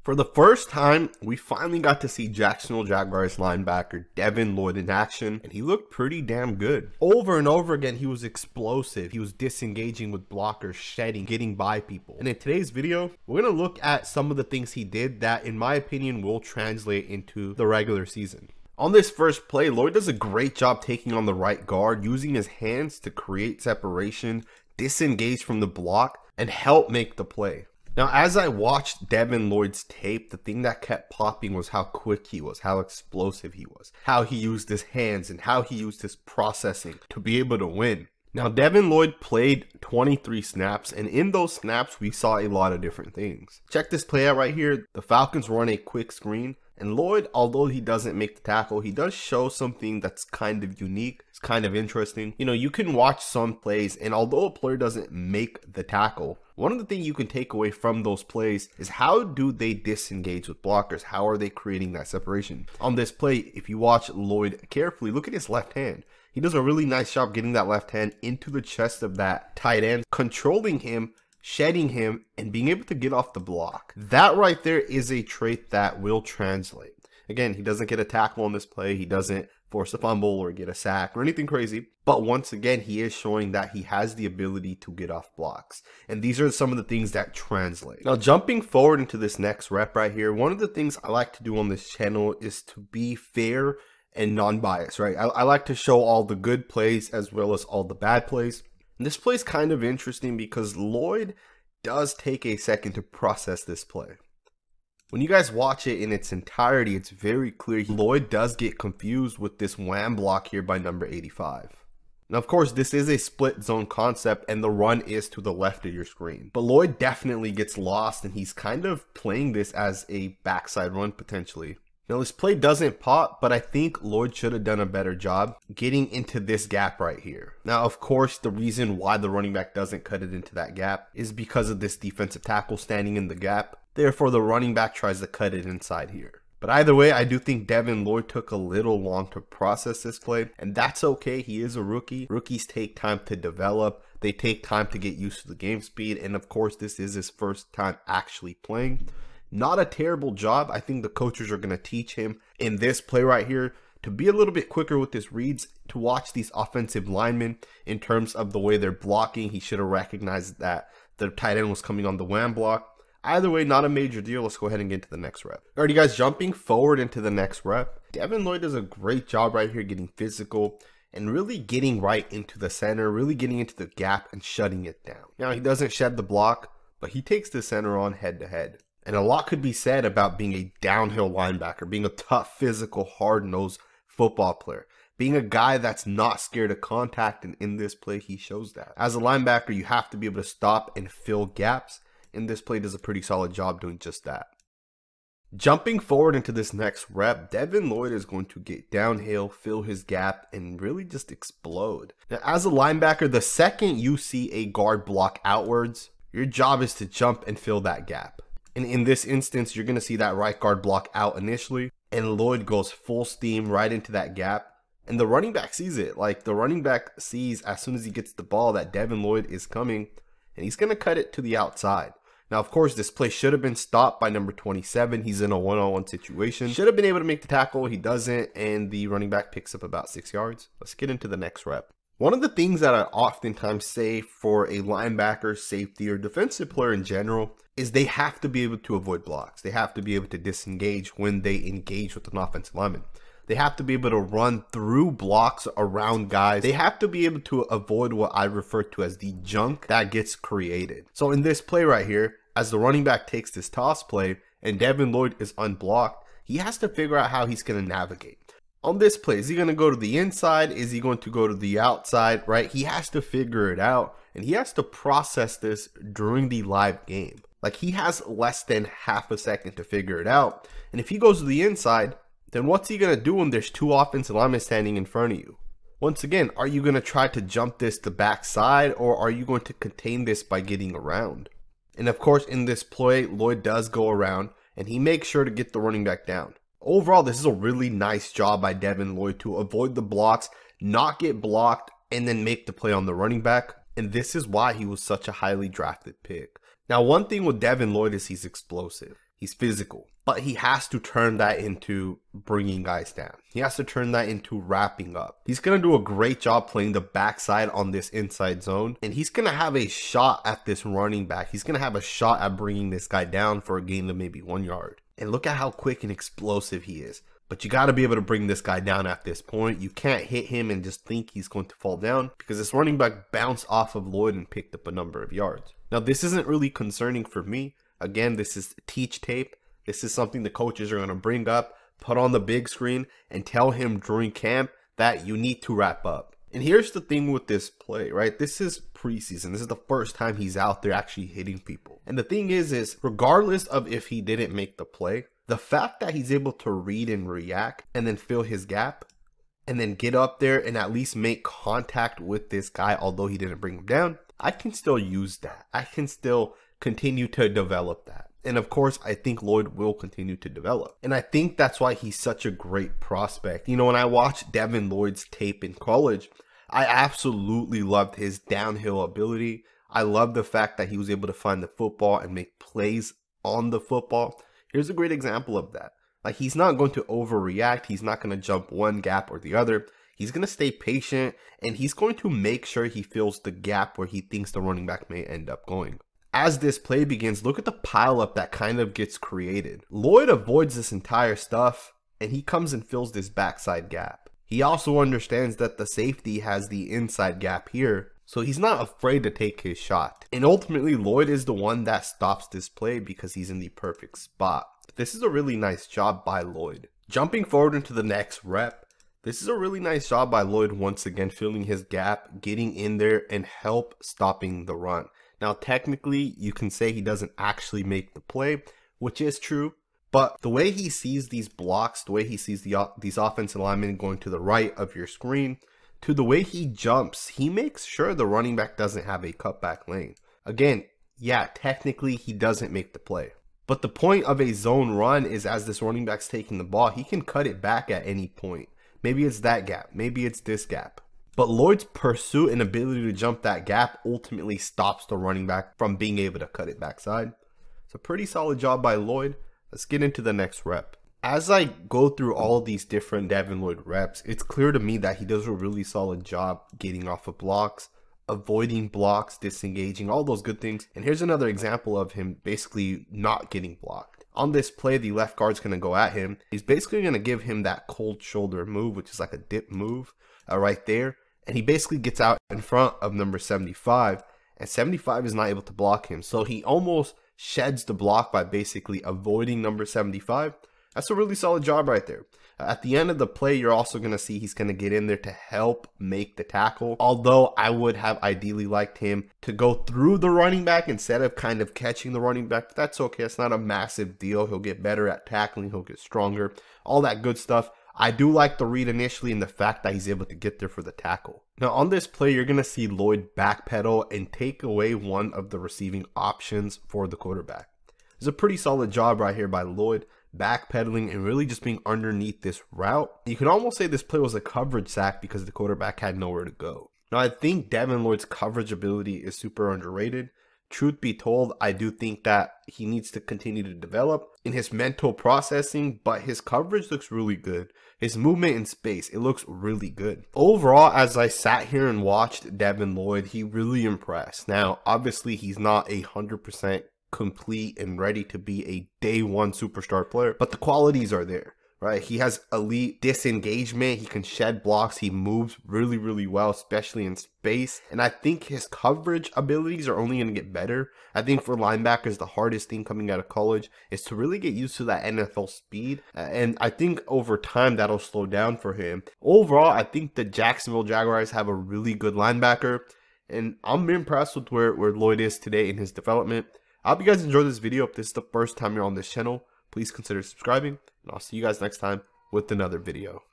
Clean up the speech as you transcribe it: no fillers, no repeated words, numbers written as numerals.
For the first time, we finally got to see Jacksonville Jaguars linebacker Devin Lloyd in action, and he looked pretty damn good. Over and over again, he was explosive. He was disengaging with blockers, shedding, getting by people. And in today's video, we're going to look at some of the things he did that, in my opinion, will translate into the regular season. On this first play, Lloyd does a great job taking on the right guard, using his hands to create separation, disengage from the block, and help make the play. Now, as I watched Devin Lloyd's tape, the thing that kept popping was how quick he was, how explosive he was, how he used his hands, and how he used his processing to be able to win. Now, Devin Lloyd played 23 snaps, and in those snaps, we saw a lot of different things. Check this play out right here. The Falcons run a quick screen, and Lloyd, although he doesn't make the tackle, he does show something that's kind of unique. It's kind of interesting. You know, you can watch some plays, and although a player doesn't make the tackle, one of the things you can take away from those plays is how do they disengage with blockers? How are they creating that separation? On this play, if you watch Lloyd carefully, look at his left hand. He does a really nice job getting that left hand into the chest of that tight end, controlling him, shedding him, and being able to get off the block. That right there is a trait that will translate. Again, he doesn't get a tackle on this play. He doesn't force a fumble or get a sack or anything crazy. But once again, he is showing that he has the ability to get off blocks. And these are some of the things that translate. Now, jumping forward into this next rep right here, one of the things I like to do on this channel is to be fair and non-biased, right? I like to show all the good plays as well as all the bad plays. And this play is kind of interesting because Lloyd does take a second to process this play. When you guys watch it in its entirety, it's very clear Lloyd does get confused with this wham block here by number 85. Now, of course, this is a split zone concept and the run is to the left of your screen. But Lloyd definitely gets lost and he's kind of playing this as a backside run potentially. Now, this play doesn't pop, but I think Lloyd should have done a better job getting into this gap right here. Now, of course, the reason why the running back doesn't cut it into that gap is because of this defensive tackle standing in the gap. Therefore, the running back tries to cut it inside here. But either way, I do think Devin Lloyd took a little long to process this play, and that's okay. He is a rookie. Rookies take time to develop. They take time to get used to the game speed, and of course, this is his first time actually playing. Not a terrible job. I think the coaches are going to teach him in this play right here to be a little bit quicker with his reads, to watch these offensive linemen in terms of the way they're blocking. He should have recognized that the tight end was coming on the wham block. Either way, not a major deal. Let's go ahead and get to the next rep. Alrighty guys, jumping forward into the next rep, Devin Lloyd does a great job right here getting physical and really getting right into the center, really getting into the gap and shutting it down. Now, he doesn't shed the block, but he takes the center on head to head. And a lot could be said about being a downhill linebacker, being a tough, physical, hard-nosed football player, being a guy that's not scared of contact, and in this play, he shows that. As a linebacker, you have to be able to stop and fill gaps, and this play does a pretty solid job doing just that. Jumping forward into this next rep, Devin Lloyd is going to get downhill, fill his gap, and really just explode. Now, as a linebacker, the second you see a guard block outwards, your job is to jump and fill that gap. And in this instance, you're going to see that right guard block out initially, and Lloyd goes full steam right into that gap. And the running back sees it. Like, the running back sees as soon as he gets the ball that Devin Lloyd is coming, and he's going to cut it to the outside. Now, of course, this play should have been stopped by number 27. He's in a one-on-one situation. Should have been able to make the tackle. He doesn't, and the running back picks up about 6 yards. Let's get into the next rep. One of the things that I oftentimes say for a linebacker, safety, or defensive player in general is they have to be able to avoid blocks. They have to be able to disengage when they engage with an offensive lineman. They have to be able to run through blocks around guys. They have to be able to avoid what I refer to as the junk that gets created. So in this play right here, as the running back takes this toss play and Devin Lloyd is unblocked, he has to figure out how he's going to navigate. On this play, is he going to go to the inside? Is he going to go to the outside, right? He has to figure it out, and he has to process this during the live game. Like, he has less than half a second to figure it out. And if he goes to the inside, then what's he going to do when there's two offensive linemen standing in front of you? Once again, are you going to try to jump this to backside, or are you going to contain this by getting around? And of course, in this play, Lloyd does go around, and he makes sure to get the running back down. Overall, this is a really nice job by Devin Lloyd to avoid the blocks, not get blocked, and then make the play on the running back. And this is why he was such a highly drafted pick. Now, one thing with Devin Lloyd is he's explosive. He's physical. But he has to turn that into bringing guys down. He has to turn that into wrapping up. He's going to do a great job playing the backside on this inside zone. And he's going to have a shot at this running back. He's going to have a shot at bringing this guy down for a gain of maybe 1 yard. And look at how quick and explosive he is. But you got to be able to bring this guy down at this point. You can't hit him and just think he's going to fall down, because this running back bounced off of Lloyd and picked up a number of yards. Now, this isn't really concerning for me. Again, this is teach tape. This is something the coaches are going to bring up, put on the big screen, and tell him during camp that you need to wrap up. And here's the thing with this play, right? This is preseason. This is the first time he's out there actually hitting people. And the thing is regardless of if he didn't make the play, the fact that he's able to read and react and then fill his gap and then get up there and at least make contact with this guy, although he didn't bring him down, I can still use that. I can still continue to develop that. And of course, I think Lloyd will continue to develop. And I think that's why he's such a great prospect. You know, when I watched Devin Lloyd's tape in college, I absolutely loved his downhill ability. I love the fact that he was able to find the football and make plays on the football. Here's a great example of that. Like, he's not going to overreact. He's not going to jump one gap or the other. He's going to stay patient, and he's going to make sure he fills the gap where he thinks the running back may end up going. As this play begins, look at the pileup that kind of gets created. Lloyd avoids this entire stuff, and he comes and fills this backside gap. He also understands that the safety has the inside gap here, so he's not afraid to take his shot. And ultimately, Lloyd is the one that stops this play because he's in the perfect spot. This is a really nice job by Lloyd. Jumping forward into the next rep, this is a really nice job by Lloyd once again, filling his gap, getting in there, and help stopping the run. Now, technically, you can say he doesn't actually make the play, which is true. But the way he sees these blocks, the way he sees these offensive linemen going to the right of your screen, to the way he jumps, he makes sure the running back doesn't have a cutback lane. Again, yeah, technically, he doesn't make the play. But the point of a zone run is, as this running back's taking the ball, he can cut it back at any point. Maybe it's that gap. Maybe it's this gap. But Lloyd's pursuit and ability to jump that gap ultimately stops the running back from being able to cut it backside. It's a pretty solid job by Lloyd. Let's get into the next rep. As I go through all these different Devin Lloyd reps, it's clear to me that he does a really solid job getting off of blocks, avoiding blocks, disengaging, all those good things. And here's another example of him basically not getting blocked. On this play, the left guard's going to go at him. He's basically going to give him that cold shoulder move, which is like a dip move right there. And he basically gets out in front of number 75, and 75 is not able to block him. So he almost sheds the block by basically avoiding number 75. That's a really solid job right there. At the end of the play, you're also going to see he's going to get in there to help make the tackle. Although I would have ideally liked him to go through the running back instead of kind of catching the running back. But that's okay. It's not a massive deal. He'll get better at tackling. He'll get stronger. All that good stuff. I do like the read initially and the fact that he's able to get there for the tackle. Now on this play, you're going to see Lloyd backpedal and take away one of the receiving options for the quarterback. It's a pretty solid job right here by Lloyd, backpedaling and really just being underneath this route. You can almost say this play was a coverage sack because the quarterback had nowhere to go. Now I think Devin Lloyd's coverage ability is super underrated. Truth be told, I do think that he needs to continue to develop in his mental processing, but his coverage looks really good. His movement in space, it looks really good. Overall, as I sat here and watched Devin Lloyd, he really impressed. Now, obviously, he's not 100% complete and ready to be a day one superstar player, but the qualities are there. Right, he has elite disengagement. He can shed blocks. He moves really, really well, especially in space. And I think his coverage abilities are only going to get better. I think for linebackers, the hardest thing coming out of college is to really get used to that NFL speed. And I think over time, that'll slow down for him. Overall, I think the Jacksonville Jaguars have a really good linebacker. And I'm impressed with where Lloyd is today in his development. I hope you guys enjoyed this video. If this is the first time you're on this channel, please consider subscribing. And I'll see you guys next time with another video.